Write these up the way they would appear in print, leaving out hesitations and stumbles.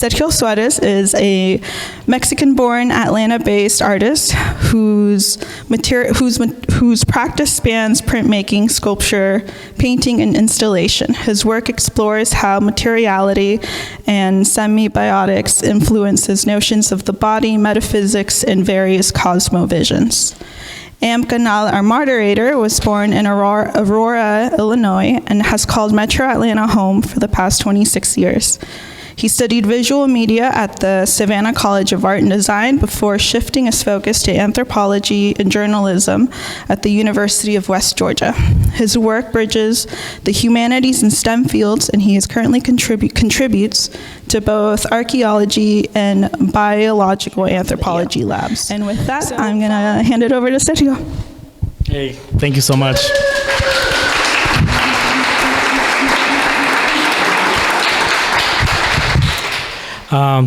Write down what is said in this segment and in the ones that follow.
Sergio Suárez is a Mexican-born, Atlanta-based artist whose practice spans printmaking, sculpture, painting, and installation. His work explores how materiality and semibiotics influences notions of the body, metaphysics, and various cosmovisions. Am Canil, our moderator, was born in Aurora, Illinois, and has called Metro Atlanta home for the past 26 years. He studied visual media at the Savannah College of Art and Design before shifting his focus to anthropology and journalism at the University of West Georgia. His work bridges the humanities and STEM fields, and he is currently contributes to both archaeology and biological anthropology labs. And with that, I'm going to hand it over to Sergio. Hey, thank you so much.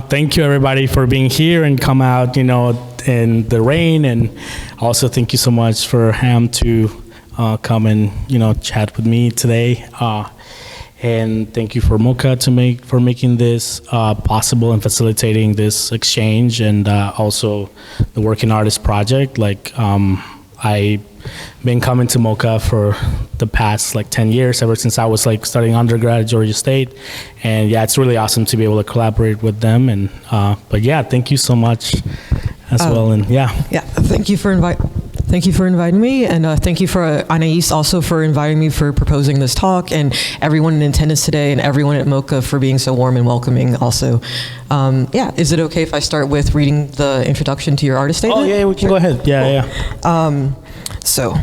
Thank you everybody for being here and come out, in the rain, and also thank you so much for Am to come and chat with me today. And thank you for MOCA for making this possible and facilitating this exchange, and also the Working Artist Project. I've been coming to MOCA for the past 10 years, ever since I was studying undergrad at Georgia State. And yeah, it's really awesome to be able to collaborate with them. And but yeah, thank you so much as well. And yeah, thank you for inviting me, and thank you for Anais also for inviting me for proposing this talk, and everyone in attendance today, and everyone at MOCA for being so warm and welcoming also. Is it okay if I start with reading the introduction to your artist statement? Oh yeah, we can go ahead. Yeah, cool. So,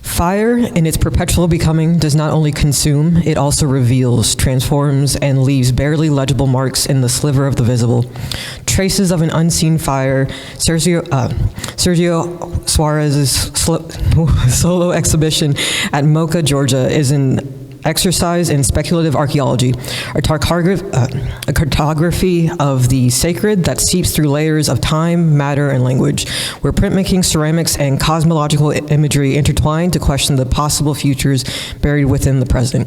fire in its perpetual becoming does not only consume, it also reveals, transforms, and leaves barely legible marks in the sliver of the visible. Traces of an unseen fire, Sergio Suárez's solo exhibition at MOCA, Georgia, is an exercise in speculative archaeology, a cartography of the sacred that seeps through layers of time, matter, and language, where printmaking, ceramics, and cosmological imagery intertwine to question the possible futures buried within the present.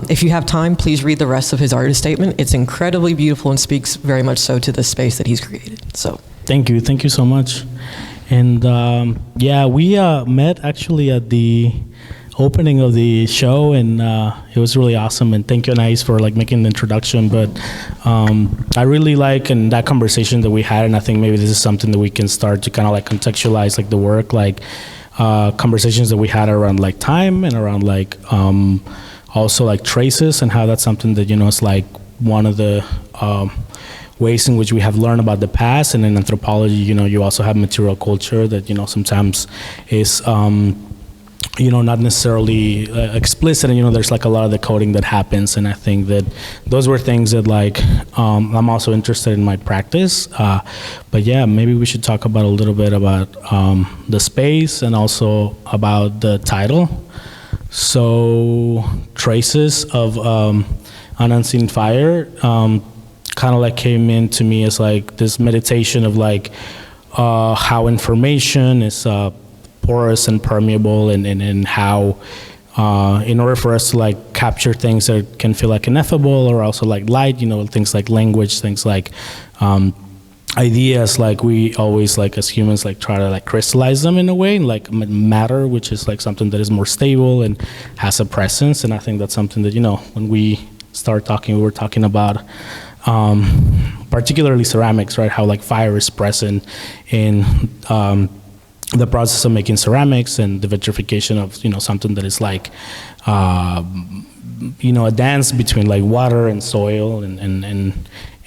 If you have time, please read the rest of his artist statement. It's incredibly beautiful and speaks very much so to the space that he's created. So, thank you so much. And we met actually at the opening of the show, and it was really awesome, and thank you, Anais, for making the introduction. But I really like in that conversation that we had, and I think maybe this is something that we can start to kind of contextualize the work, conversations that we had around time and around also traces, and how that's something that is one of the ways in which we have learned about the past. And in anthropology, you also have material culture that sometimes is not necessarily explicit, and there's a lot of the coding that happens, and I think that those were things that I'm also interested in my practice. But yeah, maybe we should talk about a little bit about the space and also about the title. So, Traces of an Unseen Fire kind of came into me as this meditation of how information is porous and permeable, and how in order for us to capture things that can feel ineffable, or also light, things like language, things like ideas, we always as humans try to crystallize them in a way, matter, which is something that is more stable and has a presence. And I think that's something that when we start talking, we were talking about particularly ceramics, right? How fire is present in the process of making ceramics, and the vitrification of something that is a dance between water and soil, and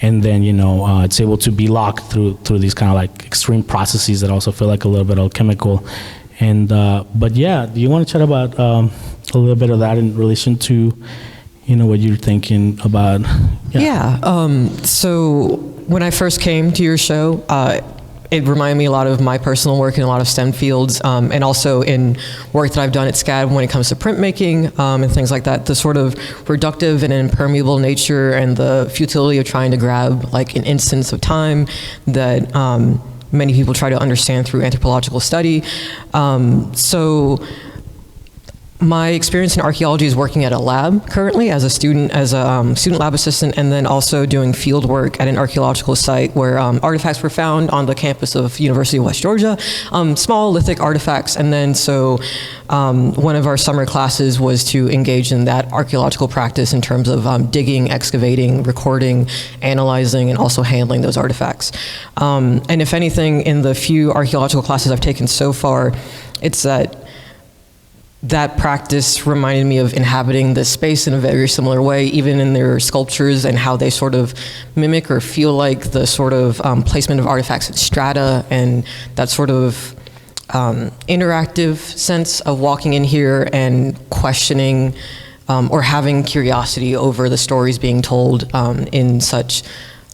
then it's able to be locked through these kind of extreme processes that also feel a little bit alchemical. And but yeah, do you want to chat about a little bit of that in relation to what you're thinking about? So when I first came to your show, it reminded me a lot of my personal work in a lot of STEM fields, and also in work that I've done at SCAD when it comes to printmaking and things like that. The sort of reductive and impermeable nature, and the futility of trying to grab an instance of time that many people try to understand through anthropological study. So My experience in archaeology is working at a lab currently as a student lab assistant, and then also doing field work at an archaeological site where artifacts were found on the campus of University of West Georgia, small lithic artifacts. And then one of our summer classes was to engage in that archaeological practice in terms of digging, excavating, recording, analyzing, and also handling those artifacts. And if anything, in the few archaeological classes I've taken so far, it's that practice reminded me of inhabiting the space in a very similar way, even in their sculptures and how they sort of mimic or feel like the sort of placement of artifacts in strata, and that sort of interactive sense of walking in here and questioning or having curiosity over the stories being told in such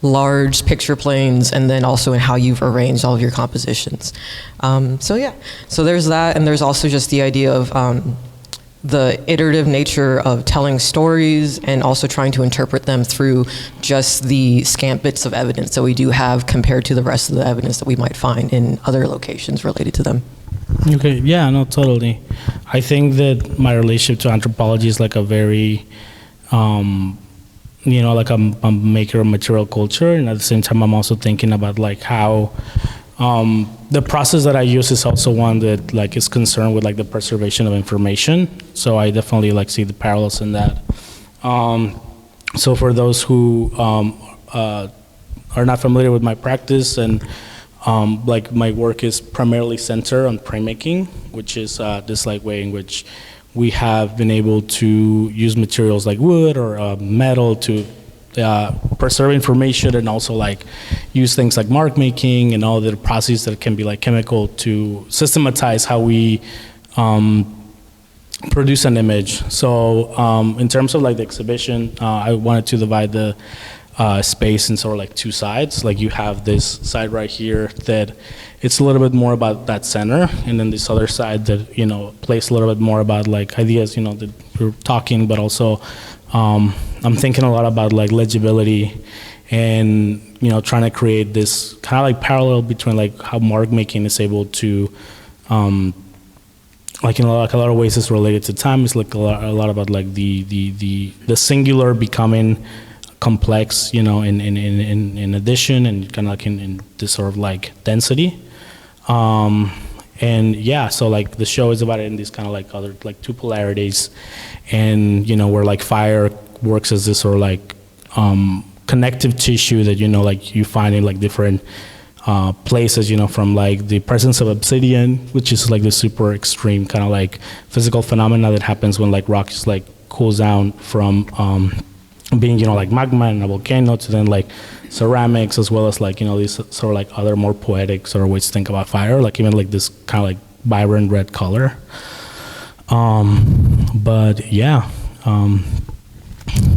large picture planes, and then also in how you've arranged all of your compositions. So there's that, and there's also just the idea of the iterative nature of telling stories and also trying to interpret them through just the scant bits of evidence that we do have compared to the rest of the evidence that we might find in other locations related to them. Okay, yeah, no, totally. I think that my relationship to anthropology is like a very like I'm a maker of material culture, and at the same time I'm also thinking about like how the process that I use is also one that like is concerned with like the preservation of information. So I definitely like see the parallels in that. So for those who are not familiar with my practice, and like my work is primarily centered on printmaking, which is this like way in which we have been able to use materials like wood or metal to preserve information, and also like use things like mark making and all the processes that can be like chemical to systematize how we produce an image. So in terms of like the exhibition, I wanted to divide the space in sort of like two sides. Like you have this side right here that it's a little bit more about that center, and then this other side that plays a little bit more about like ideas that we're talking, but also I'm thinking a lot about like legibility, and trying to create this kind of like parallel between like how mark making is able to like in a lot of ways it's related to time. It's like a lot about like the singular becoming complex, in addition, and kind of like in this sort of like density. And yeah, so like the show is about it in these kind of like other like two polarities, and where like fire works as this sort of like connective tissue that like you find in like different places, from like the presence of obsidian, which is like the super extreme kind of like physical phenomena that happens when like rock just like cools down from being like magma and a volcano, to then like ceramics, as well as like these sort of like other more poetic sort of ways to think about fire, like even like this kind of like vibrant red color. But yeah.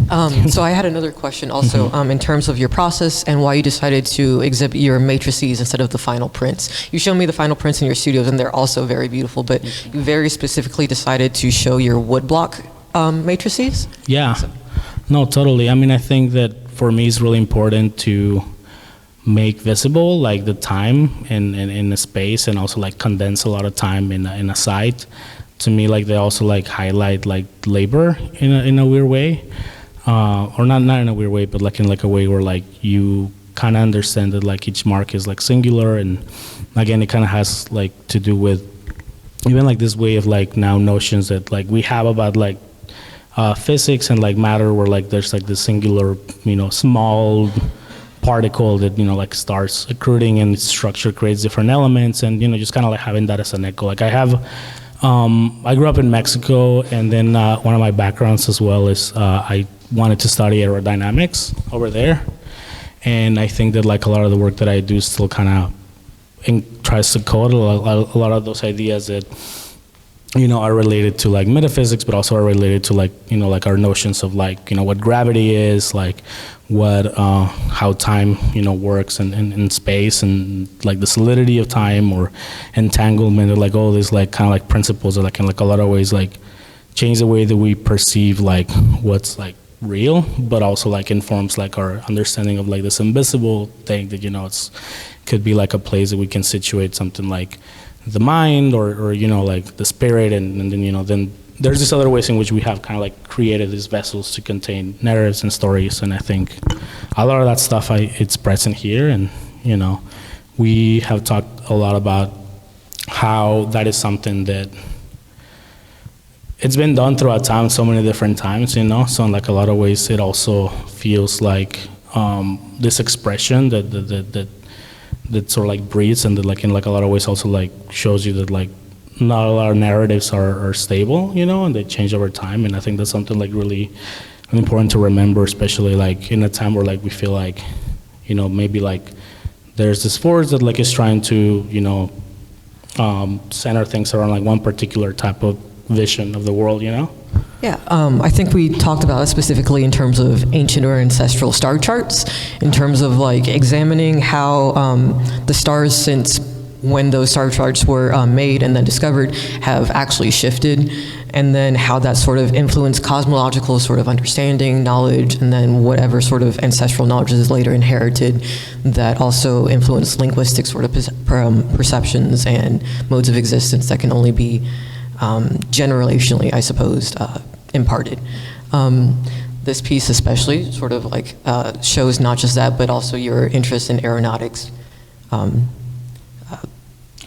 So I had another question also, in terms of your process and why you decided to exhibit your matrices instead of the final prints. You showed me the final prints in your studios, and they're also very beautiful, but you very specifically decided to show your woodblock matrices? Yeah. No, totally. I mean, I think that for me it's really important to make visible like the time in the space, and also like condense a lot of time in a site. To me, like they also like highlight like labor in a weird way, or not in a weird way, but like in like a way where like you kind of understand that like each mark is like singular, and again it kind of has like to do with even like this way of like now notions that like we have about like physics and like matter, where like there's like this singular small particle that like starts accruing, and its structure creates different elements, and just kind of like having that as an echo. Like I grew up in Mexico, and then one of my backgrounds as well is I wanted to study aerodynamics over there, and I think that like a lot of the work that I do still kind of tries to code a lot of those ideas that are related to like metaphysics, but also are related to like like our notions of like what gravity is, like what how time works in space, and like the solidity of time or entanglement, or like all these like kind of like principles that like in like a lot of ways like change the way that we perceive like what's like real, but also like informs like our understanding of like this invisible thing that it's could be like a place that we can situate something like the mind or like the spirit, and then then there's these other ways in which we have kind of like created these vessels to contain narratives and stories, and I think a lot of that stuff it's present here, and we have talked a lot about how that is something that it's been done throughout time so many different times, so in like a lot of ways it also feels like this expression that sort of like breathes, and that like in like a lot of ways also like shows you that like not a lot of narratives are stable, and they change over time, and I think that's something like really important to remember, especially like in a time where like we feel like, maybe like there's this force that like is trying to, center things around like one particular type of vision of the world, Yeah, I think we talked about it specifically in terms of ancient or ancestral star charts, in terms of like examining how the stars since when those star charts were made and then discovered have actually shifted, and then how that sort of influenced cosmological sort of understanding, knowledge, and then whatever sort of ancestral knowledge is later inherited that also influenced linguistic sort of perceptions and modes of existence that can only be generationally, I suppose, imparted. This piece especially sort of like shows not just that, but also your interest in aeronautics.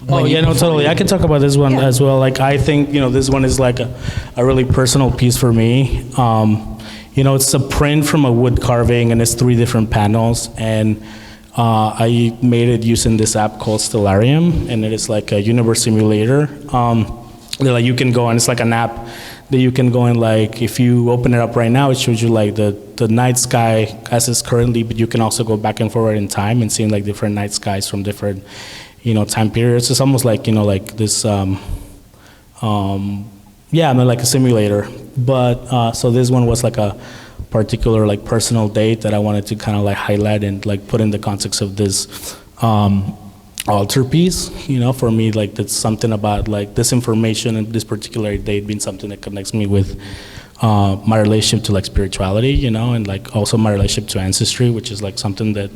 Totally. I can talk about this one as well. Like, I think, this one is like a really personal piece for me. It's a print from a wood carving, and it's 3 different panels, and I made it using this app called Stellarium, and it is like a universe simulator. That like you can go, and it's like an app that you can go and like, if you open it up right now, it shows you like the night sky as is currently, but you can also go back and forward in time and seeing like different night skies from different time periods. It's almost like, like this, like a simulator. But, so this one was like a particular like personal date that I wanted to kind of like highlight and like put in the context of this altarpiece. For me, like that's something about like this information and this particular date being something that connects me with my relationship to like spirituality, and like also my relationship to ancestry, which is like something that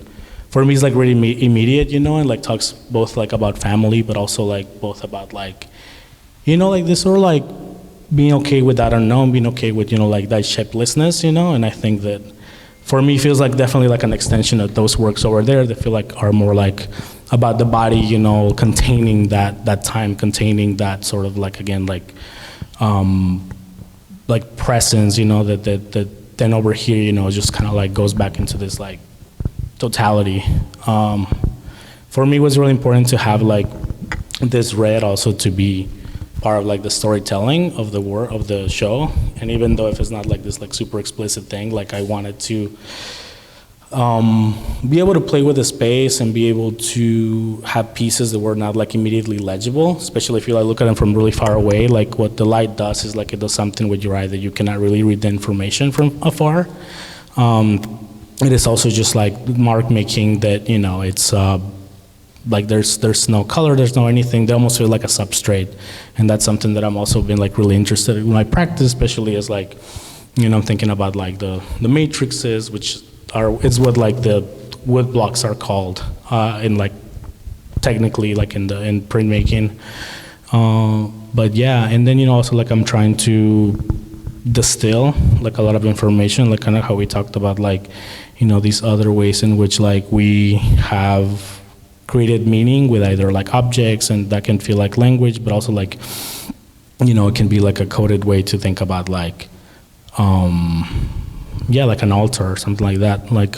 for me is like really immediate, and like talks both like about family, but also like both about like, like this sort of like being okay with that unknown, being okay with, like that shapelessness, and I think that for me feels like definitely like an extension of those works over there that feel like are more like about the body, containing that time, containing that sort of like, again, like presence, that then over here, just kind of like goes back into this like totality. For me, it was really important to have like this red also to be part of like the storytelling of the show, and even though if it's not like this like super explicit thing, like I wanted to be able to play with the space and be able to have pieces that were not like immediately legible, especially if you like look at them from really far away. Like what the light does is like it does something with your eye that you cannot really read the information from afar. It is also just like mark making that, it's like there's no color, there's no anything. They almost feel like a substrate, and that's something that I'm also been like really interested in my practice, especially as like, I'm thinking about like the matrices, which is what like the wood blocks are called in like technically like in printmaking. But yeah, and then also like I'm trying to distill like a lot of information, like kind of how we talked about like these other ways in which like we have created meaning with either like objects, and that can feel like language, but also like it can be like a coded way to think about like like an altar or something like that. Like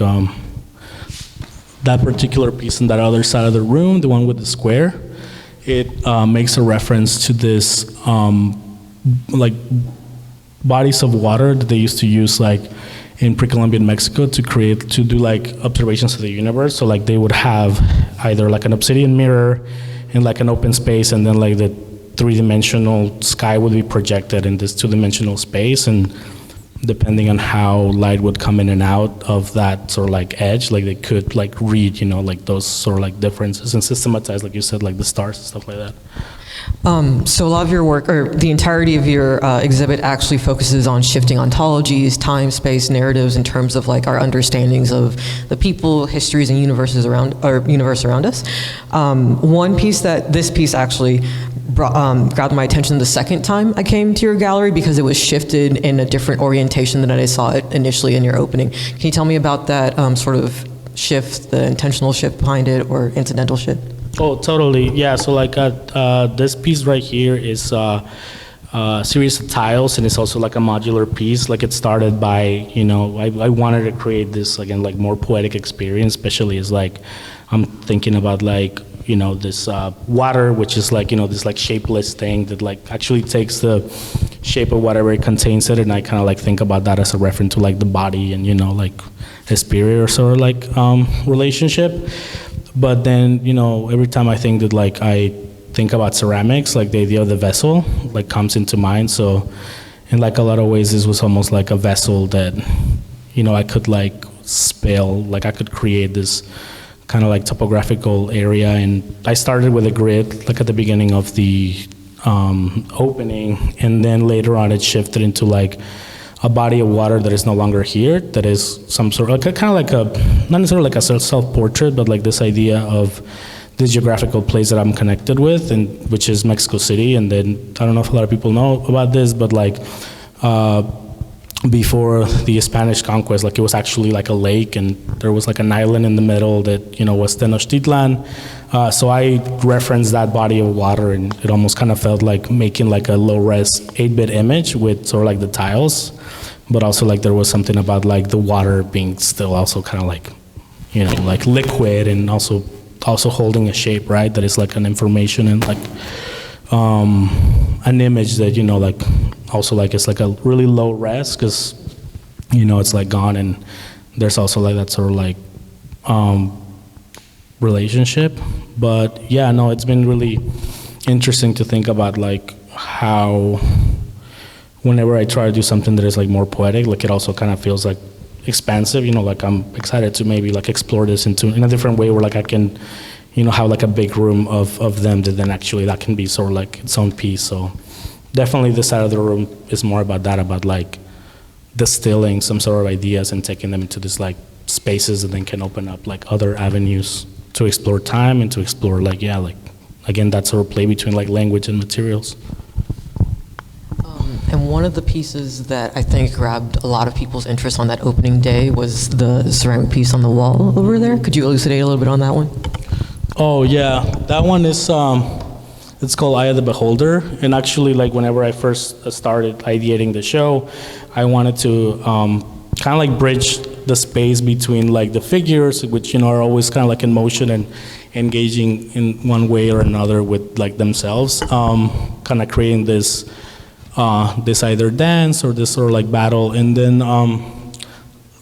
that particular piece in that other side of the room, the one with the square, it makes a reference to this like bodies of water that they used to use like in pre-Columbian Mexico to do like observations of the universe. So like they would have either like an obsidian mirror in like an open space, and then like the 3-dimensional sky would be projected in this 2-dimensional space, and depending on how light would come in and out of that sort of like edge, like they could like read, like those sort of like differences and systematize, like you said, like the stars and stuff like that. So a lot of your work, or the entirety of your exhibit, actually focuses on shifting ontologies, time, space, narratives in terms of like our understandings of the people, histories, and universe around us. One piece this piece actually grabbed my attention the second time I came to your gallery because it was shifted in a different orientation than I saw it initially in your opening. Can you tell me about that sort of shift, the intentional shift behind it, or incidental shift? Oh, totally. Yeah. So like this piece right here is a series of tiles, and it's also like a modular piece. Like it started by, I wanted to create this, again, like more poetic experience, especially as like I'm thinking about like, this water, which is like, this like shapeless thing that like actually takes the shape of whatever it contains it. And I kind of like think about that as a reference to like the body and, like a spirit or sort of like relationship. But then, every time I think that like I think about ceramics, like the idea of the vessel like comes into mind. So in like a lot of ways, this was almost like a vessel that, I could like spill, like I could create this kind of like topographical area. And I started with a grid like at the beginning of the opening, and then later on it shifted into like a body of water that is no longer here, that is some sort of like kind of like not necessarily like a self-portrait, but like this idea of this geographical place that I'm connected with, and which is Mexico City. And then I don't know if a lot of people know about this, but like before the Spanish conquest, like it was actually like a lake, and there was like an island in the middle that was Tenochtitlan. So I referenced that body of water, and it almost kind of felt like making like a low-res 8-bit image with sort of like the tiles, but also like there was something about like the water being still also kind of like, like liquid, and also holding a shape, right? That is like an information and like an image that, like also like it's like a really low res because, it's like gone, and there's also like that sort of like relationship. But yeah, no, it's been really interesting to think about like how whenever I try to do something that is like more poetic, like it also kind of feels like expansive, like I'm excited to maybe like explore this in a different way where like I can, have like a big room of them that then actually that can be sort of like its own piece. So definitely this side of the room is more about that, about like distilling some sort of ideas and taking them into this like spaces that then can open up like other avenues to explore time and to explore like, yeah, like again, that sort of play between like language and materials. And one of the pieces that I think grabbed a lot of people's interest on that opening day was the ceramic piece on the wall over there. Could you elucidate a little bit on that one? Oh yeah, that one is it's called Eye of the Beholder. And actually, like whenever I first started ideating the show, I wanted to kind of like bridge the space between like the figures, which are always kind of like in motion and engaging in one way or another with like themselves, kind of creating this either dance or this sort of like battle. And then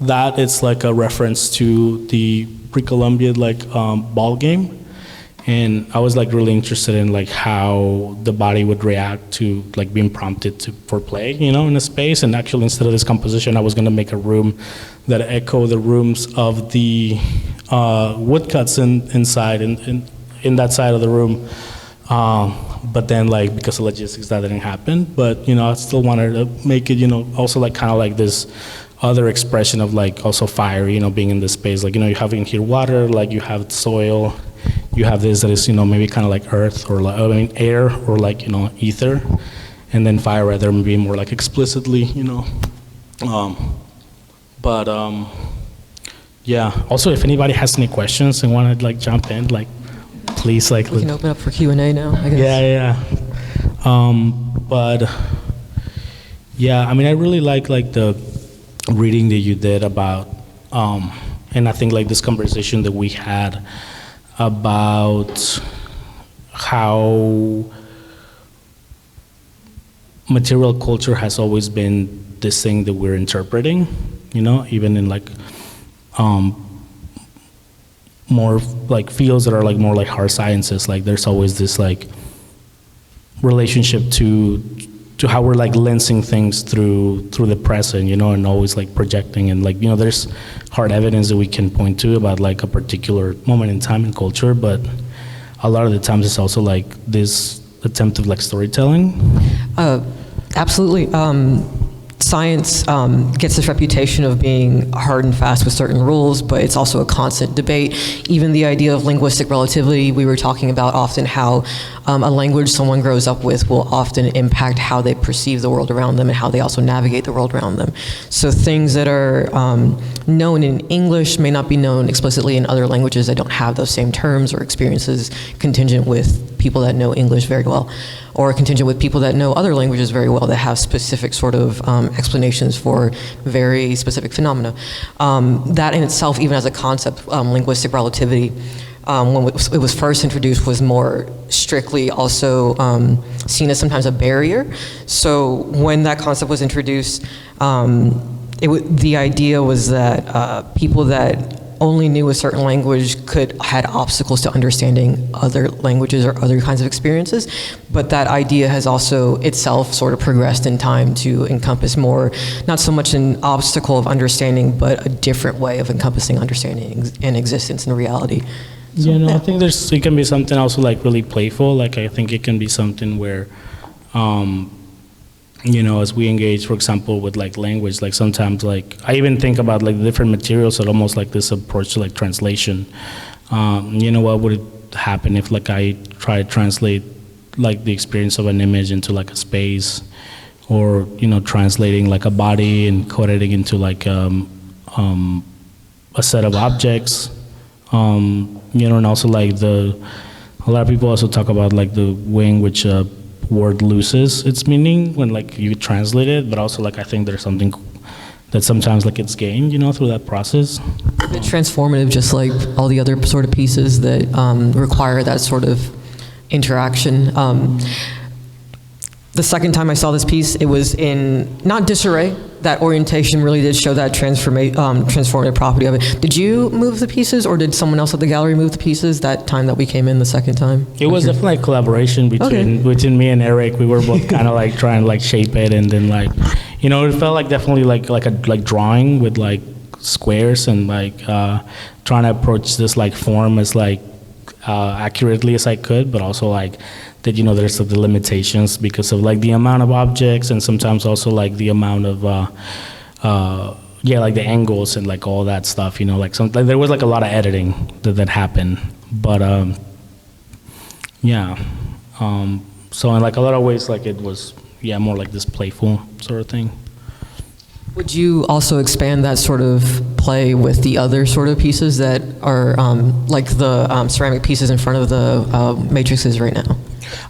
that it's like a reference to the pre-Columbian like ball game. And I was like really interested in like how the body would react to like being prompted for play, in a space. And actually, instead of this composition, I was going to make a room that echo the rooms of the woodcuts inside in that side of the room. But then like because of logistics that didn't happen. But I still wanted to make it also like kind of like this other expression of like also fire, being in this space. Like you have in here water, like you have soil. You have this that is, maybe kind of like earth or like, air or like, ether, and then fire rather maybe more like explicitly, yeah. Also, if anybody has any questions and want to like jump in, like please, like we can open up for Q&A now, I guess. Yeah. But yeah, I mean, I really like the reading that you did about, and I think like this conversation that we had about how material culture has always been this thing that we're interpreting, even in like more like fields that are like more like hard sciences. Like there's always this like relationship to how we're like lensing things through the present, and always like projecting, and like there's hard evidence that we can point to about like a particular moment in time in culture, but a lot of the times it's also like this attempt of like storytelling? Absolutely. Science gets this reputation of being hard and fast with certain rules, but it's also a constant debate. Even the idea of linguistic relativity, we were talking about often how a language someone grows up with will often impact how they perceive the world around them and how they also navigate the world around them. So things that are known in English may not be known explicitly in other languages that don't have those same terms or experiences contingent with people that know English very well, or contingent with people that know other languages very well that have specific sort of explanations for very specific phenomena. That in itself, even as a concept, linguistic relativity, when it was first introduced, was more strictly also seen as sometimes a barrier. So when that concept was introduced, the idea was that people that only knew a certain language had obstacles to understanding other languages or other kinds of experiences, but that idea has also itself sort of progressed in time to encompass more, not so much an obstacle of understanding, but a different way of encompassing understanding and existence and reality. So, I think it can be something also like really playful. Like I think it can be something where, as we engage, for example, with like language, like sometimes like I even think about like the different materials that almost like this approach to like translation. What would happen if like I try to translate like the experience of an image into like a space, or translating like a body and coding it into like a set of objects. And also like a lot of people also talk about like the way in which word loses its meaning when like you translate it, but also like I think there's something that sometimes like it's gained, through that process. It's transformative, just like all the other sort of pieces that require that sort of interaction. The second time I saw this piece, it was in, not disarray, that orientation really did show that transformative property of it. Did you move the pieces, or did someone else at the gallery move the pieces that time that we came in the second time? It was definitely a collaboration between me and Eric. We were both kind of like trying to like shape it, and then like, it felt like definitely like a drawing with like squares, and like trying to approach this like form as like accurately as I could, but also like that there's the limitations because of like the amount of objects, and sometimes also like the amount of like the angles and like all that stuff, like there was like a lot of editing that happened, but so in like a lot of ways like it was more like this playful sort of thing. Would you also expand that sort of play with the other sort of pieces that are like the ceramic pieces in front of the matrices right now?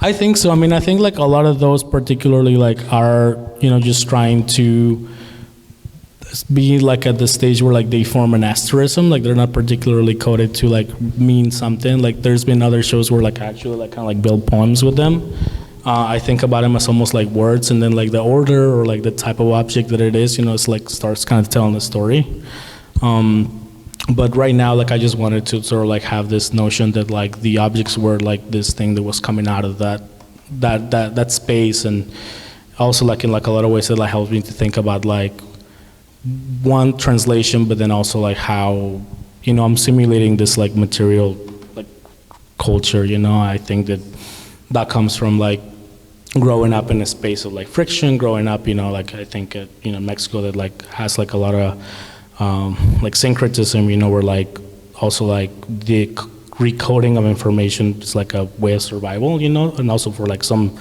I think so. I mean, I think like a lot of those particularly like are, just trying to be like at the stage where like they form an asterism, like they're not particularly coded to like mean something. Like there's been other shows where like actually like kind of like build poems with them. I think about them as almost like words, and then like the order or like the type of object that it is, it's like starts kind of telling the story. But right now, like I just wanted to sort of like have this notion that like the objects were like this thing that was coming out of that space, and also like in like a lot of ways that like helped me to think about like one translation, but then also like how I'm simulating this like material like culture. I think that comes from like growing up in a space of like friction, growing up, like I think Mexico that like has like a lot of like syncretism, where like also like the recoding of information is like a way of survival, and also for like some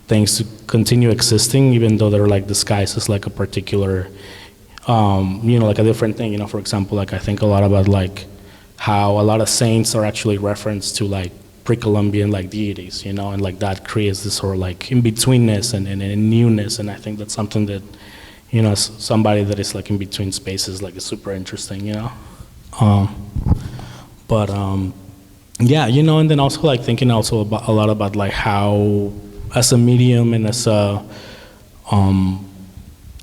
things to continue existing even though they're like disguised as like a particular like a different thing. For example, like I think a lot about like how a lot of saints are actually referenced to like pre-Columbian like deities, and like that creates this sort of like in-betweenness and newness, and I think that's something that somebody that is like in between spaces like is super interesting, but and then also like thinking also about a lot about like how as a medium and as a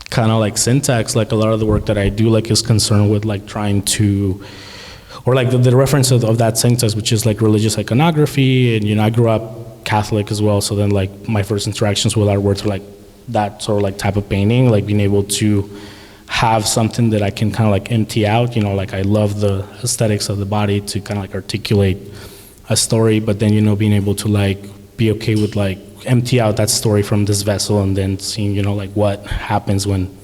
kind of like syntax, like a lot of the work that I do like is concerned with like trying to, or like the reference of that syntax, which is like religious iconography, and I grew up Catholic as well, so then like my first interactions with art were like that sort of like type of painting, like being able to have something that I can kind of like empty out, like I love the aesthetics of the body to kind of like articulate a story, but then being able to like be okay with like empty out that story from this vessel, and then seeing, you know, like what happens when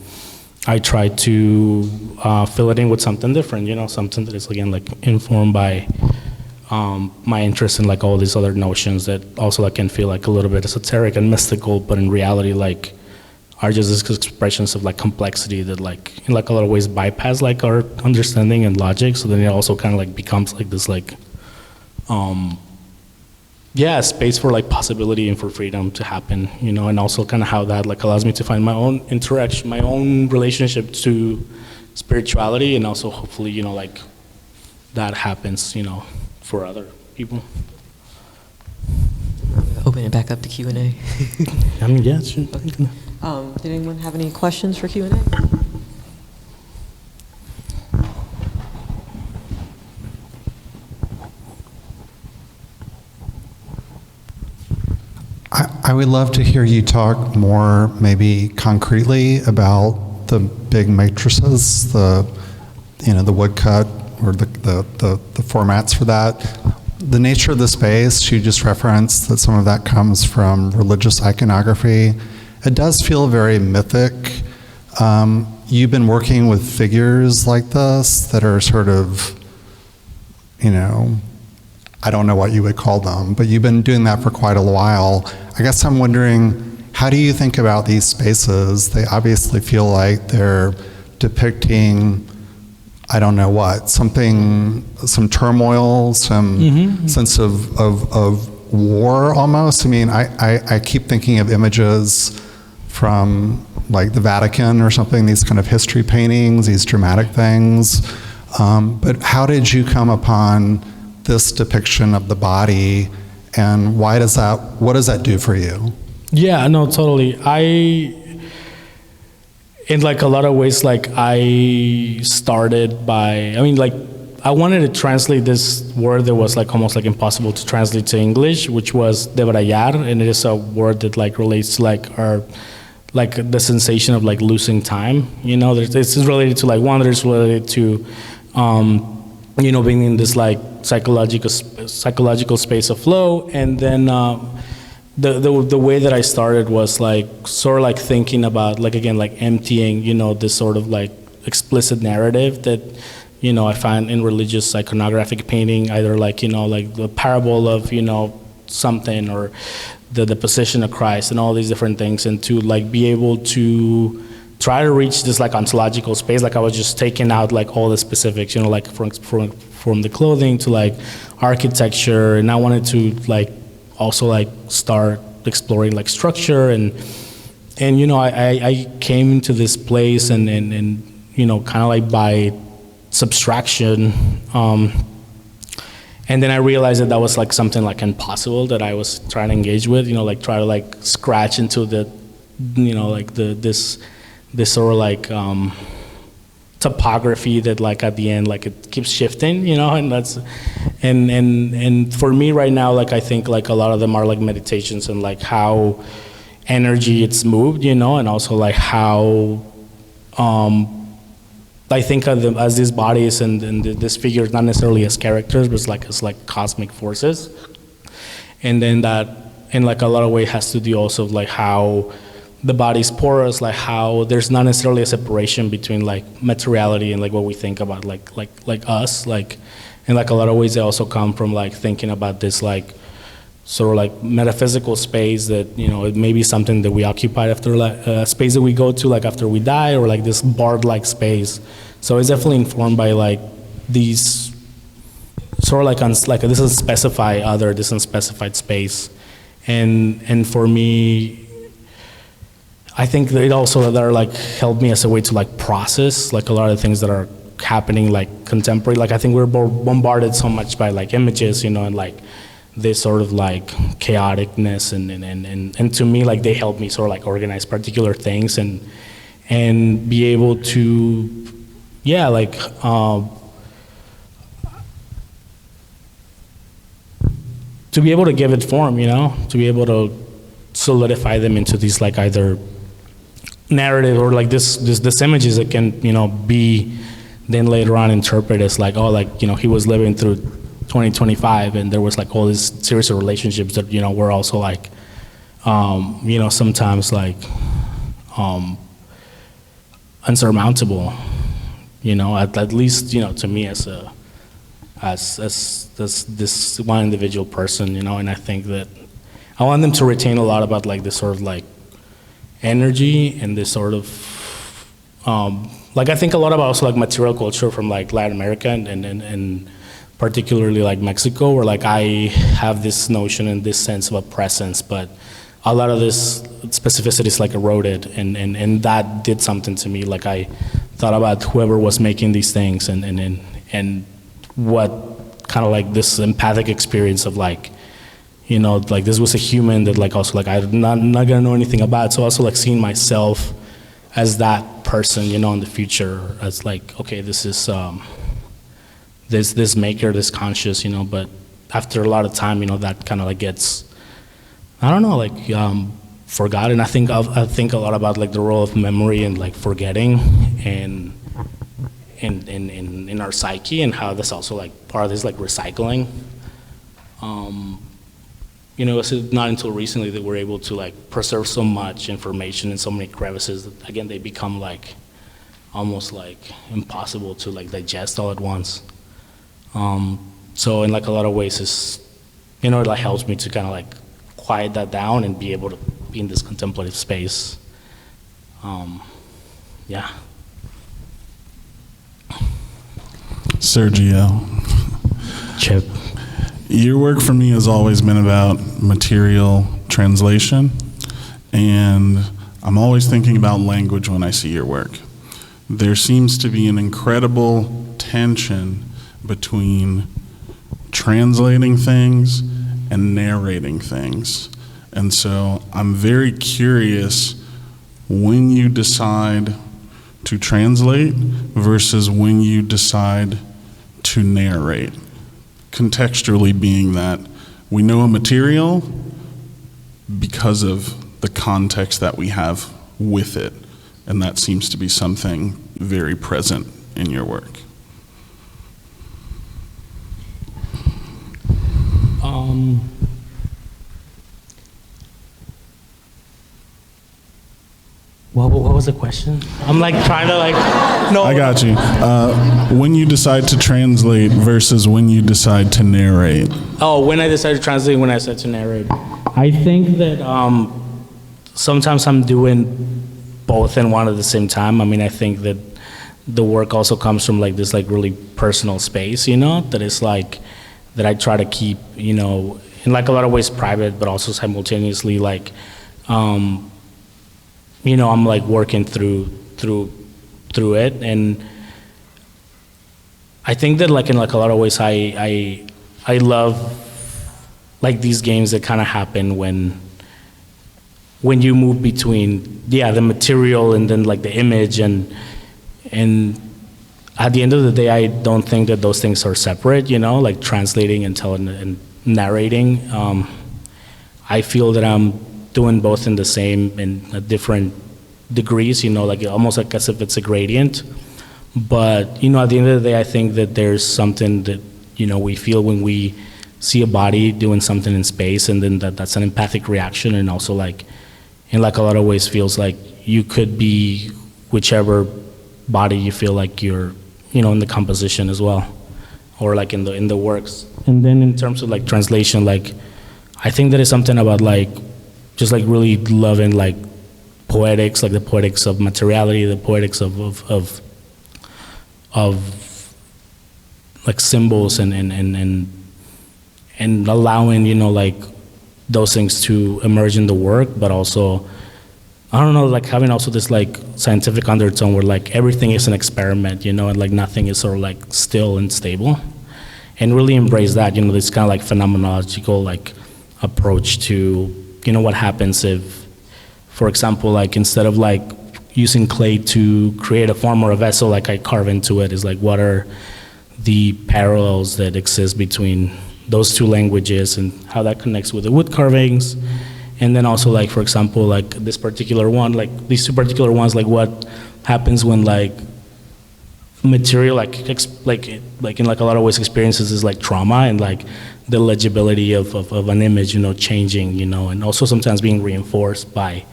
I try to fill it in with something different, you know, something that is, again, like informed by my interest in like all these other notions that also like can feel like a little bit esoteric and mystical, but in reality like are just expressions of like complexity that like in like a lot of ways bypass like our understanding and logic. So then it also kind of like becomes like this like space for like possibility and for freedom to happen, you know, and also kind of how that like allows me to find my own interaction, my own relationship to spirituality, and also hopefully, you know, like that happens, you know, for other people. Open it back up to Q&A. I mean, yeah, sure. Okay. Did anyone have any questions for Q&A? I would love to hear you talk more, maybe concretely, about the big matrices, the woodcut or the formats for that. The nature of the space, you just referenced that some of that comes from religious iconography. It does feel very mythic. You've been working with figures like this that are sort of, you know, I don't know what you would call them, but you've been doing that for quite a while. I guess I'm wondering, how do you think about these spaces? They obviously feel like they're depicting, I don't know what, something, some turmoil, some sense of war almost. I mean, I keep thinking of images from like the Vatican or something, these kind of history paintings, these dramatic things. But how did you come upon this depiction of the body, and what does that do for you? Yeah, no, totally. In like a lot of ways, like I started by, I mean, like I wanted to translate this word that was like almost like impossible to translate to English, which was debrayar, and it is a word that like relates to like our, like the sensation of like losing time. You know, it's related to like wonder, it's related to, you know, being in this like psychological space of flow. And then the way that I started was like sort of like thinking about like, again, like emptying, you know, this sort of like explicit narrative that, you know, I find in religious iconographic painting, either like, you know, like the parable of, you know, something, or the position of Christ and all these different things, and to like be able to try to reach this like ontological space. Like I was just taking out like all the specifics, you know, like from the clothing to like architecture, and I wanted to like also like start exploring like structure, and you know, I came to this place and you know, kind of like by subtraction, and then I realized that was like something like impossible that I was trying to engage with, you know, like try to like scratch into the, you know, like this sort of like topography that like at the end like it keeps shifting, you know, and that's and for me right now, like I think like a lot of them are like meditations and like how energy it's moved, you know, and also like how I think of them as these bodies and this figures not necessarily as characters, but as like cosmic forces. And then that in like a lot of ways has to do also like how the body's porous, like how there's not necessarily a separation between like materiality and like what we think about like us, like in like a lot of ways they also come from like thinking about this like sort of like metaphysical space that, you know, it may be something that we occupy after like a space that we go to like after we die, or like this barred-like space. So it's definitely informed by like these sort of like this unspecified space, and for me, I think that it also that like helped me as a way to like process like a lot of things that are happening like contemporary. Like I think we're bombarded so much by like images, you know, and like this sort of like chaoticness, and to me like they help me sort of like organize particular things and be able to to be able to give it form, you know, to be able to solidify them into these like either narrative or like this images that can, you know, be then later on interpreted as like, oh, like, you know, he was living through 2025 and there was like all this series of relationships that, you know, were also like you know, sometimes like unsurmountable, you know, at least, you know, to me as this one individual person, you know, and I think that I want them to retain a lot about like this sort of like energy and this sort of, like I think a lot about also like material culture from like Latin America and particularly like Mexico, where like I have this notion and this sense of a presence, but a lot of this specificity is like eroded, and that did something to me. Like I thought about whoever was making these things and what kind of like this empathic experience of like, you know, like this was a human that like also like I'm not gonna know anything about. So also like seeing myself as that person, you know, in the future as like, okay, this is this maker, this conscious, you know, but after a lot of time, you know, that kind of like gets, I don't know, like forgotten. I think a lot about like the role of memory and like forgetting and in our psyche, and how that's also like part of this like recycling. You know, it's not until recently that we're able to like preserve so much information in so many crevices that again they become like almost like impossible to like digest all at once. So in like a lot of ways, it's, you know, it like helps me to kind of like quiet that down and be able to be in this contemplative space. Yeah. Sergio. Chip. Your work for me has always been about material translation, and I'm always thinking about language when I see your work. There seems to be an incredible tension between translating things and narrating things. And so I'm very curious when you decide to translate versus when you decide to narrate. Contextually being that we know a material because of the context that we have with it, and that seems to be something very present in your work. What was the question? I'm like trying to like, no. I got you. When you decide to translate versus when you decide to narrate. Oh, when I decide to translate, when I decide to narrate. I think that sometimes I'm doing both and one at the same time. I mean, I think that the work also comes from like this like really personal space, you know, that is like, that I try to keep, you know, in like a lot of ways private, but also simultaneously like, you know, I'm like working through it, and I think that like in like a lot of ways I love like these games that kind of happen when you move between the material and then like the image, and at the end of the day I don't think that those things are separate, you know, like translating and telling and narrating. I feel that I'm doing both in the same and at different degrees, you know, like almost like as if it's a gradient. But, you know, at the end of the day, I think that there's something that, you know, we feel when we see a body doing something in space, and then that's an empathic reaction, and also like, in like a lot of ways feels like you could be whichever body you feel like you're, you know, in the composition as well, or like in the works. And then in terms of like translation, like, I think there is something about like, just like really loving like poetics, like the poetics of materiality, the poetics of like symbols and allowing, you know, like those things to emerge in the work, but also, I don't know, like having also this like scientific undertone where like everything is an experiment, you know, and like nothing is sort of like still and stable, and really embrace that, you know, this kind of like phenomenological like approach to, you know, what happens if, for example, like instead of like using clay to create a form or a vessel, like I carve into it, is like what are the parallels that exist between those two languages and how that connects with the wood carvings. And then also like, for example, like this particular one, like these two particular ones, like what happens when like material, like in like a lot of ways experiences is like trauma, and like the legibility of an image, changing, and also sometimes being reinforced by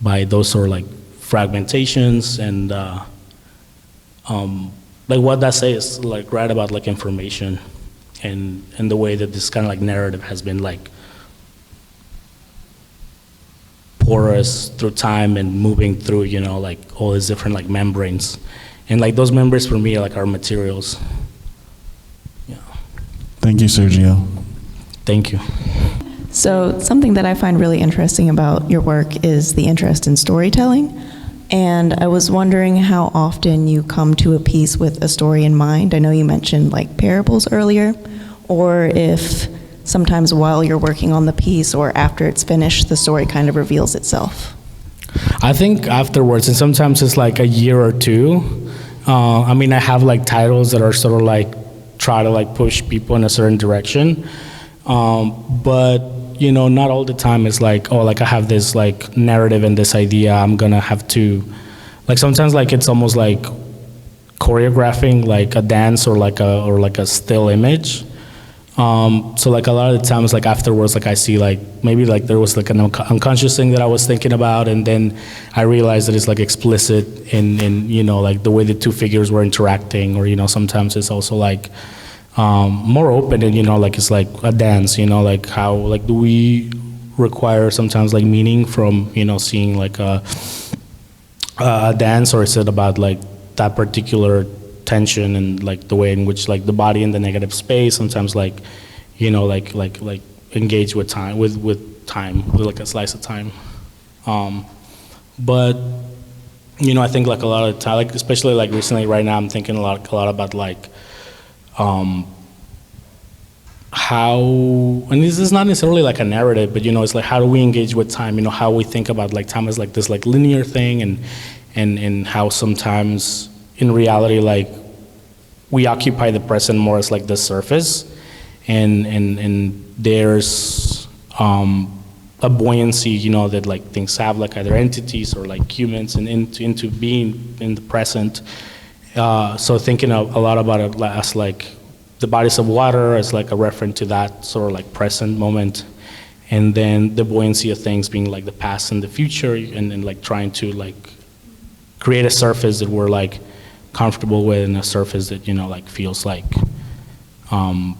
those sort of like fragmentations, and like what that says, like right about like information, and the way that this kind of like narrative has been like porous through time and moving through, like all these different like membranes. And like those membranes for me are like our materials. Yeah. Thank you, Sergio. Thank you. So something that I find really interesting about your work is the interest in storytelling. And I was wondering how often you come to a piece with a story in mind. I know you mentioned like parables earlier, or if sometimes while you're working on the piece or after it's finished, the story kind of reveals itself. I think afterwards, and sometimes it's like a year or two. I mean, I have like titles that are sort of like try to like push people in a certain direction, but not all the time it's like, oh, like I have this like narrative and this idea, I'm gonna have to, like sometimes like it's almost like choreographing like a dance or like a still image. So like a lot of the times, like afterwards, like I see like maybe like there was like an unconscious thing that I was thinking about, and then I realized that it's like explicit in like the way the two figures were interacting, or sometimes it's also like more open, and like it's like a dance, like how like do we require sometimes like meaning from seeing like a dance, or is it about like that particular tension and like the way in which like the body in the negative space sometimes like like engage with time with time with like a slice of time, but I think like a lot of the time, like especially like recently right now, I'm thinking a lot about like how, and this is not necessarily like a narrative, but it's like how do we engage with time, how we think about like time as like this like linear thing, and how sometimes in reality, like we occupy the present more as like the surface, and there's a buoyancy, that like things have like either entities or like humans and into being in the present. So thinking a lot about it as like the bodies of water as like a reference to that sort of like present moment, and then the buoyancy of things being like the past and the future, and like trying to like create a surface that we're like comfortable with, and a surface that like feels like in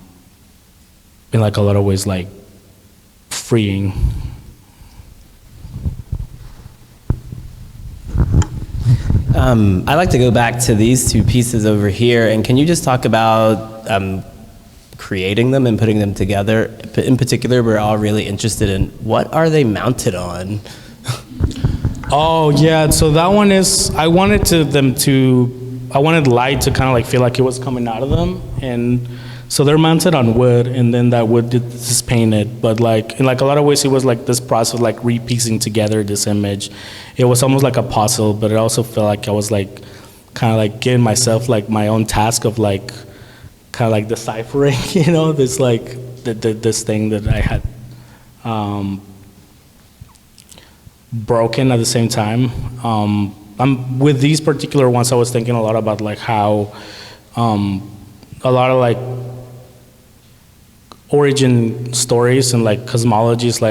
like a lot of ways like freeing. I'd like to go back to these two pieces over here, and can you just talk about creating them and putting them together? In particular, we're all really interested in what are they mounted on? Oh yeah, so that one is, I wanted light to kind of like feel like it was coming out of them, and so they're mounted on wood, and then that wood is painted. But like in like a lot of ways, it was like this process of like repiecing together this image. It was almost like a puzzle, but it also felt like I was like kind of like giving myself like my own task of like kind of like deciphering, this like this thing that I had broken at the same time. With these particular ones, I was thinking a lot about like how a lot of like origin stories and like cosmologies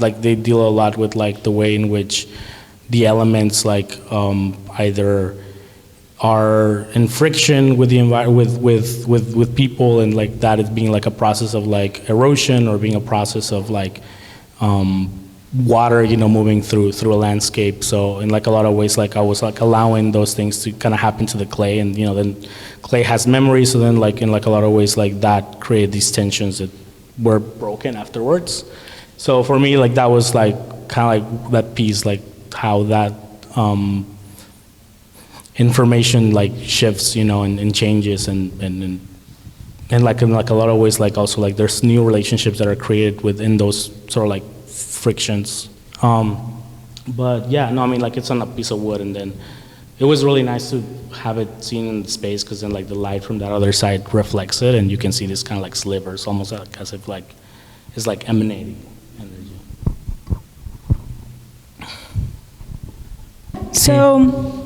like they deal a lot with like the way in which the elements like either are in friction with the with people, and like that is being like a process of like erosion, or being a process of like water, moving through a landscape. So in like a lot of ways, like I was like allowing those things to kind of happen to the clay, and then clay has memory. So then like in like a lot of ways, like that created these tensions that were broken afterwards. So for me, like that was like kind of like that piece, like how that information like shifts, and changes, and like in like a lot of ways, like also like there's new relationships that are created within those sort of like frictions. But yeah, no, I mean like it's on a piece of wood, and then it was really nice to have it seen in the space, because then like the light from that other side reflects it, and you can see this kind of like slivers, almost like as if like it's like emanating energy. So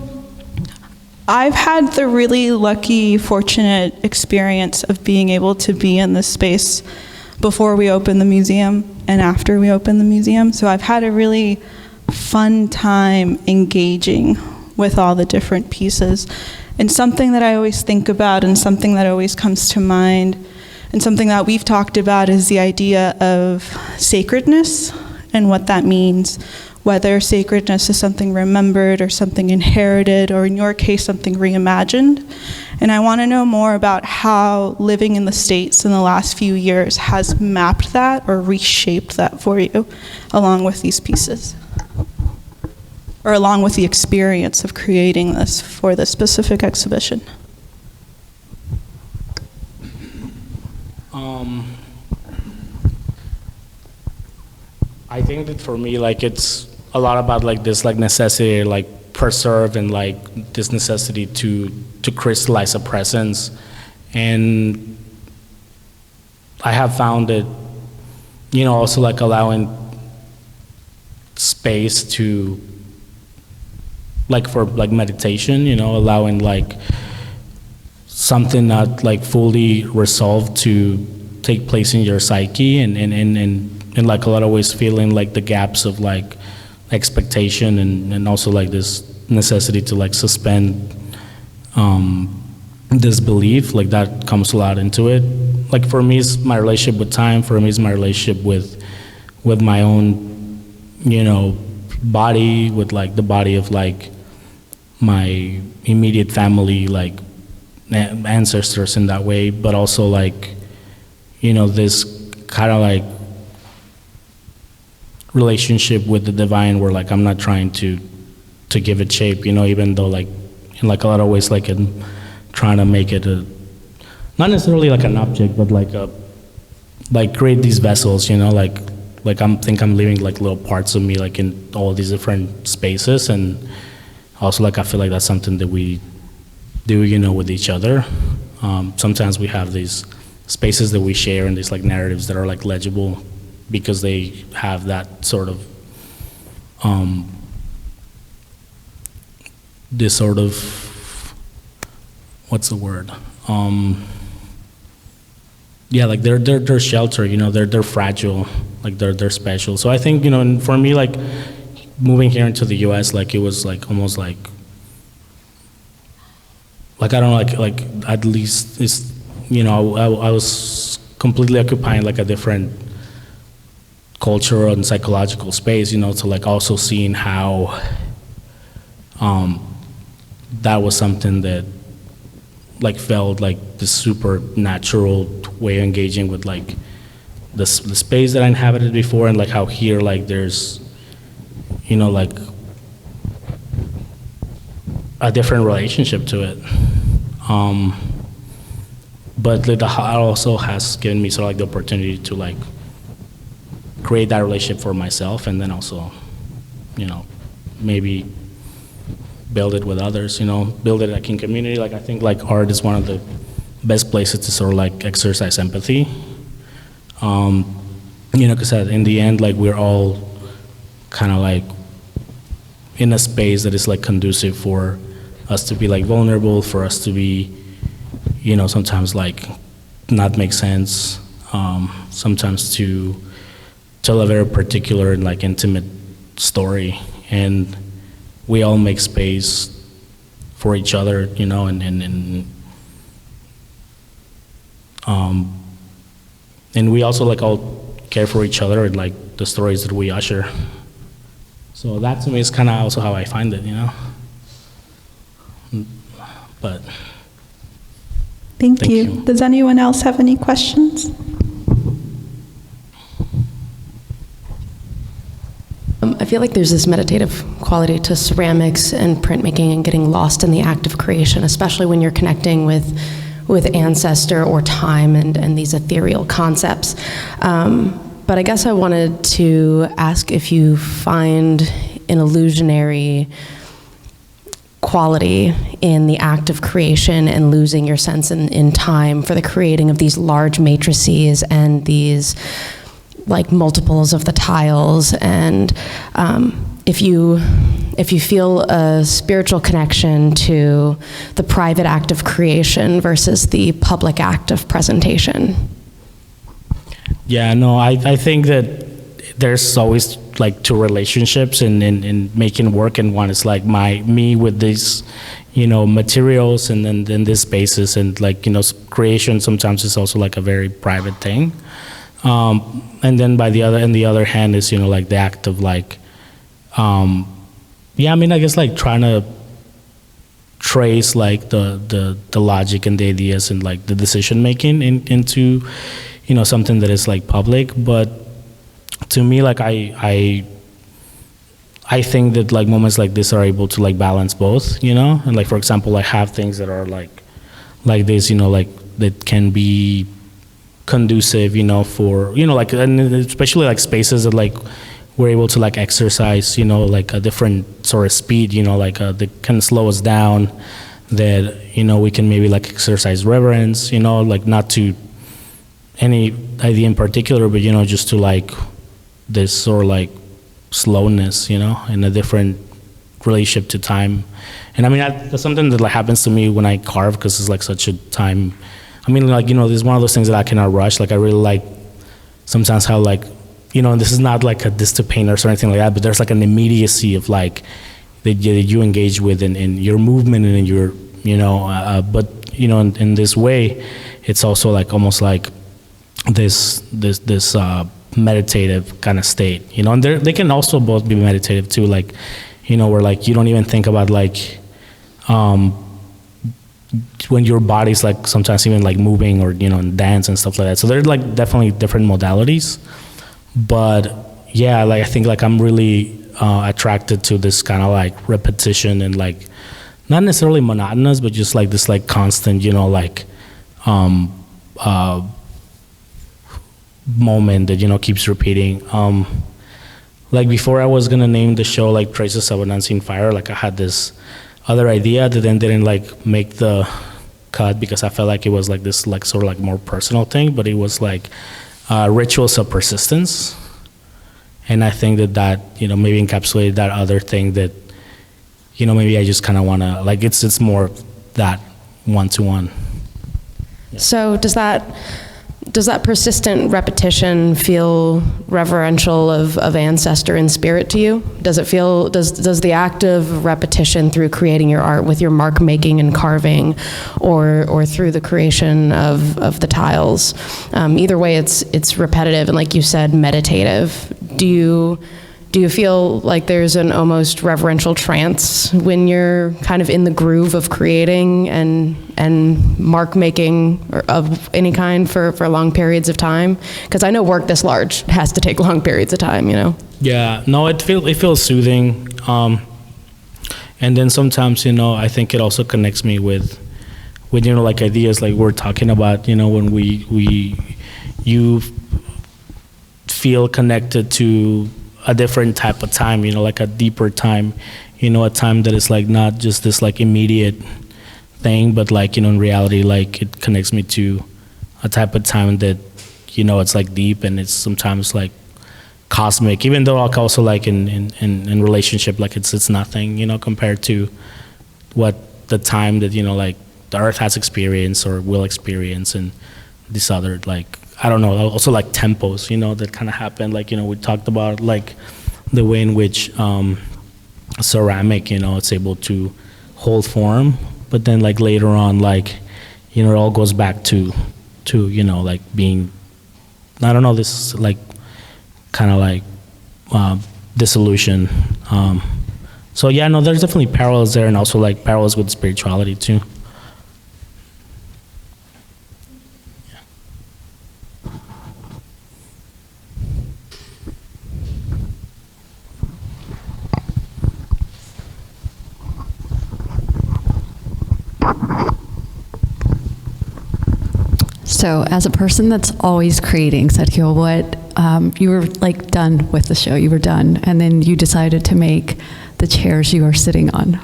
I've had the really lucky, fortunate experience of being able to be in this space before we opened the museum and after we opened the museum. So I've had a really fun time engaging with all the different pieces. And something that I always think about and something that always comes to mind and something that we've talked about is the idea of sacredness and what that means. Whether sacredness is something remembered or something inherited, or in your case, something reimagined. And I want to know more about how living in the States in the last few years has mapped that or reshaped that for you, along with these pieces. Or along with the experience of creating this for this specific exhibition. I think that for me, like, it's a lot about like this like necessity, like preserve, and like this necessity to crystallize a presence. And I have found it, you know, also like allowing space to, like for like meditation, you know, allowing like something not like fully resolved to take place in your psyche, and like a lot of ways feeling like the gaps of like expectation and also like this necessity to like suspend this belief, like that comes a lot into it. Like for me, it's my relationship with time. For me, it's my relationship with my own, you know, body, with like the body of like my immediate family, like ancestors in that way, but also like, you know, this kind of like relationship with the divine where like I'm not trying to give it shape, you know, even though like in like a lot of ways like I'm trying to make it a, not necessarily like an object, but like a, like create these vessels, you know, like I'm leaving like little parts of me like in all these different spaces. And also like I feel like that's something that we do, you know, with each other. Sometimes we have these spaces that we share and these like narratives that are like legible because they have that sort of this sort of, what's the word? Yeah, like they're shelter, you know, they're fragile, like they're special. So I think, you know, and for me, like moving here into the US, like it was like almost like I don't know, like at least it's, you know, I was completely occupying like a different cultural and psychological space, you know, to like also seeing how that was something that like felt like the supernatural way of engaging with like the space that I inhabited before, and like how here like there's, you know, like a different relationship to it. But like, the art also has given me sort of like the opportunity to like create that relationship for myself, and then also, you know, maybe build it with others, you know, build it like in community. Like I think like art is one of the best places to sort of like exercise empathy. You know, because in the end, like we're all kind of like in a space that is like conducive for us to be like vulnerable, for us to be, you know, sometimes like not make sense, sometimes to tell a very particular and like intimate story, and we all make space for each other, you know, and we also like all care for each other and like the stories that we usher. So that to me is kind of also how I find it, you know. But thank you. Does anyone else have any questions? I feel like there's this meditative quality to ceramics and printmaking and getting lost in the act of creation, especially when you're connecting with ancestor or time and these ethereal concepts. But I guess I wanted to ask if you find an illusionary quality in the act of creation and losing your sense in time for the creating of these large matrices and these like multiples of the tiles, and if you if you feel a spiritual connection to the private act of creation versus the public act of presentation. Yeah, no, I think that there's always like two relationships in making work, and one is like me with these, materials, and then this spaces, and like, creation sometimes is also like a very private thing. And then on the other hand is, like the act of like, I guess like trying to trace like the logic and the ideas and like the decision making into, something that is like public. But to me, like I think that like moments like this are able to like balance both, and like, for example, I have things that are like this, like that can be conducive, for, like, and especially like spaces that like we're able to like exercise, like a different sort of speed, like that can slow us down, that, we can maybe like exercise reverence, like not to any idea in particular, but, just to like this sort of like slowness, in a different relationship to time. And I mean, that's something that like happens to me when I carve, because it's like such a time. I mean, like, this is one of those things that I cannot rush. Like, I really like sometimes how, like, and this is not like a diss to painters or anything like that, but there's like an immediacy of like that you engage with in your movement and in your, but, in this way, it's also like almost like this meditative kind of state, and they can also both be meditative too, like, where like you don't even think about like, when your body's like sometimes even like moving or dance and stuff like that. So they're like definitely different modalities, but yeah, like I think like I'm really attracted to this kind of like repetition and like not necessarily monotonous, but just like this like constant like moment that keeps repeating. Like before I was gonna name the show like Traces of an Unseen Fire, like I had this other idea that then didn't like make the cut because I felt like it was like this like sort of like more personal thing, but it was like rituals of persistence. And I think that maybe encapsulated that other thing that maybe I just kind of want to like it's more that one-to-one. Yeah. So does that persistent repetition feel reverential of ancestor and spirit to you? Does it feel, does the act of repetition through creating your art with your mark making and carving, or through the creation of the tiles, either way it's repetitive and, like you said, meditative. Do you feel like there's an almost reverential trance when you're kind of in the groove of creating and mark making of any kind for long periods of time? Because I know work this large has to take long periods of time, Yeah, no, it feels soothing. And then sometimes, I think it also connects me with like ideas like we're talking about, when you feel connected to a different type of time, like a deeper time, a time that is like not just this like immediate thing, but like, in reality, like it connects me to a type of time that, it's like deep and it's sometimes like cosmic, even though like also like in relationship, like it's nothing, compared to what the time that, like the earth has experienced or will experience, and this other like, I don't know, also like tempos, that kind of happen. Like, we talked about like the way in which ceramic, it's able to hold form, but then like later on, like, it all goes back to like being, I don't know, this like kind of like dissolution. So yeah, no, there's definitely parallels there, and also like parallels with spirituality too. So as a person that's always creating, Sergio, what you were like done with the show, you were done, and then you decided to make the chairs you are sitting on.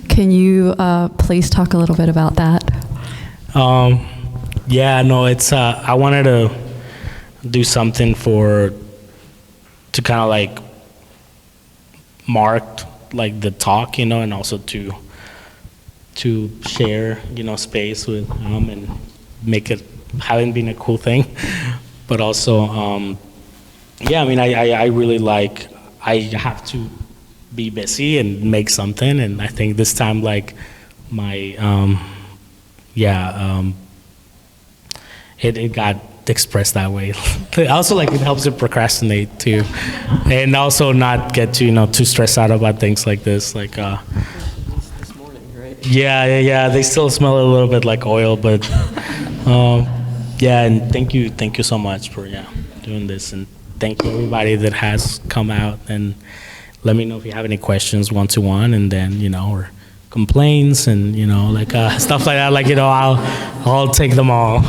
Can you please talk a little bit about that? Yeah, no, it's, I wanted to do something to kind of like mark like the talk, and also to share, space with and make it having been a cool thing, but also yeah, I mean, I really like, I have to be busy and make something, and I think this time, like, my it got expressed that way. Also, like, it helps you procrastinate too, and also not get too stressed out about things like this, like This morning, right? yeah, they still smell a little bit like oil, but yeah, and thank you so much for doing this, and thank you everybody that has come out, and let me know if you have any questions one-to-one, and then or complaints, and like stuff like that, like I'll take them all.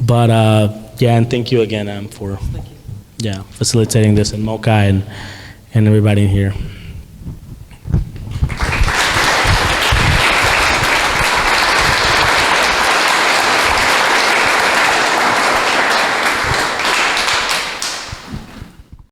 But yeah, and thank you again for facilitating this, and MOCA and everybody in here.